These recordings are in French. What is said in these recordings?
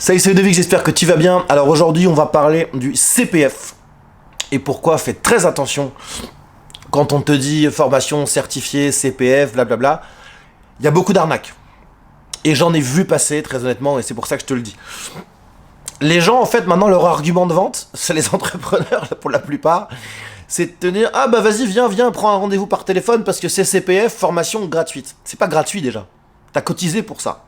Salut, c'est Ludovic, j'espère que tu vas bien. Alors aujourd'hui, on va parler du CPF. Et pourquoi? Fais très attention quand on te dit formation certifiée, CPF, blablabla. Il y a beaucoup d'arnaques. Et j'en ai vu passer, très honnêtement, et c'est pour ça que je te le dis. Les gens, en fait, maintenant, leur argument de vente, c'est les entrepreneurs, pour la plupart, c'est de te dire « Ah bah vas-y, viens, prends un rendez-vous par téléphone parce que c'est CPF, formation gratuite. » C'est pas gratuit déjà. T'as cotisé pour ça.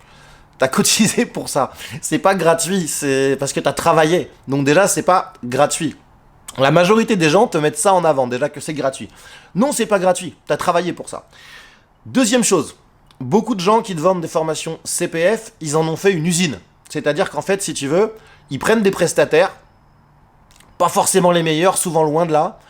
T'as cotisé pour ça. C'est pas gratuit, c'est parce que t'as travaillé. Donc déjà, c'est pas gratuit. La majorité des gens te mettent ça en avant, déjà que c'est gratuit. Non, c'est pas gratuit. T'as travaillé pour ça. Deuxième chose, beaucoup de gens qui te vendent des formations CPF, ils en ont fait une usine. C'est-à-dire qu'en fait, si tu veux, ils prennent des prestataires, pas forcément les meilleurs, souvent loin de là.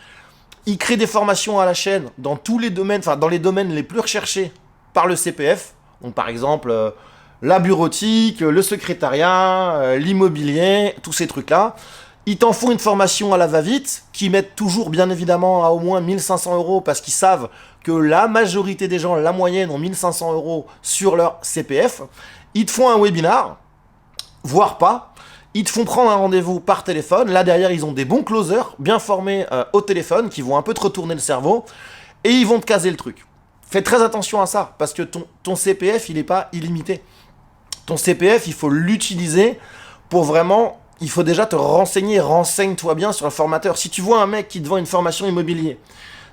Ils créent des formations à la chaîne dans tous les domaines, enfin dans les domaines les plus recherchés par le CPF. Donc par exemple, la bureautique, le secrétariat, l'immobilier, tous ces trucs-là. Ils t'en font une formation à la va-vite, qui mettent toujours bien évidemment à au moins 1500 € parce qu'ils savent que la majorité des gens, la moyenne, ont 1500 € sur leur CPF. Ils te font un webinar, voire pas. Ils te font prendre un rendez-vous par téléphone. Là, derrière, ils ont des bons closers, bien formés au téléphone, qui vont un peu te retourner le cerveau. Et ils vont te caser le truc. Fais très attention à ça, parce que ton CPF, il n'est pas illimité. Ton CPF, il faut l'utiliser pour vraiment... Il faut déjà te renseigner. Renseigne-toi bien sur le formateur. Si tu vois un mec qui te vend une formation immobilier,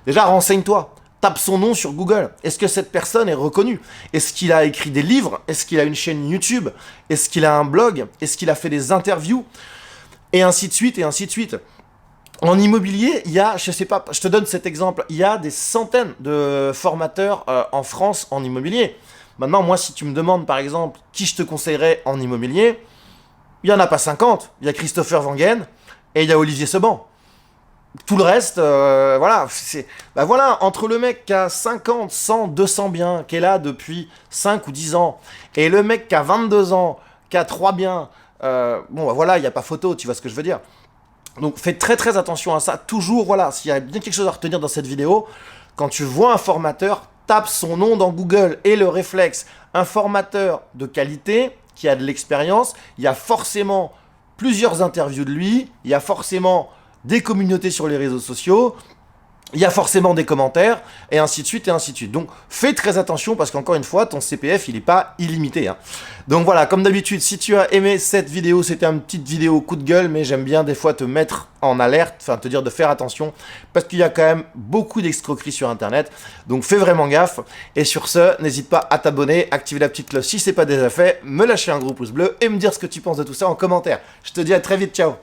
déjà, renseigne-toi. Tape son nom sur Google. Est-ce que cette personne est reconnue? Est-ce qu'il a écrit des livres? Est-ce qu'il a une chaîne YouTube? Est-ce qu'il a un blog? Est-ce qu'il a fait des interviews? Et ainsi de suite, et ainsi de suite. En immobilier, il y a, je sais pas, je te donne cet exemple, il y a des centaines de formateurs en France en immobilier. Maintenant, moi, si tu me demandes, par exemple, qui je te conseillerais en immobilier, il n'y en a pas 50. Il y a Christopher Wangen et il y a Olivier Seban. Tout le reste, voilà, voilà, entre le mec qui a 50, 100, 200 biens, qui est là depuis 5 ou 10 ans, et le mec qui a 22 ans, qui a 3 biens, voilà, il n'y a pas photo, tu vois ce que je veux dire. Donc fais très très attention à ça, toujours, voilà, s'il y a bien quelque chose à retenir dans cette vidéo, quand tu vois un formateur, tape son nom dans Google et le réflexe, un formateur de qualité, qui a de l'expérience, il y a forcément plusieurs interviews de lui, il y a forcément des communautés sur les réseaux sociaux, il y a forcément des commentaires, et ainsi de suite, et ainsi de suite. Donc, fais très attention, parce qu'encore une fois, ton CPF, il n'est pas illimité. Hein. Donc voilà, comme d'habitude, si tu as aimé cette vidéo, c'était une petite vidéo coup de gueule, mais j'aime bien des fois te mettre en alerte, enfin te dire de faire attention, parce qu'il y a quand même beaucoup d'escroqueries sur Internet. Donc fais vraiment gaffe, et sur ce, n'hésite pas à t'abonner, activer la petite cloche si ce n'est pas déjà fait, me lâcher un gros pouce bleu, et me dire ce que tu penses de tout ça en commentaire. Je te dis à très vite, ciao.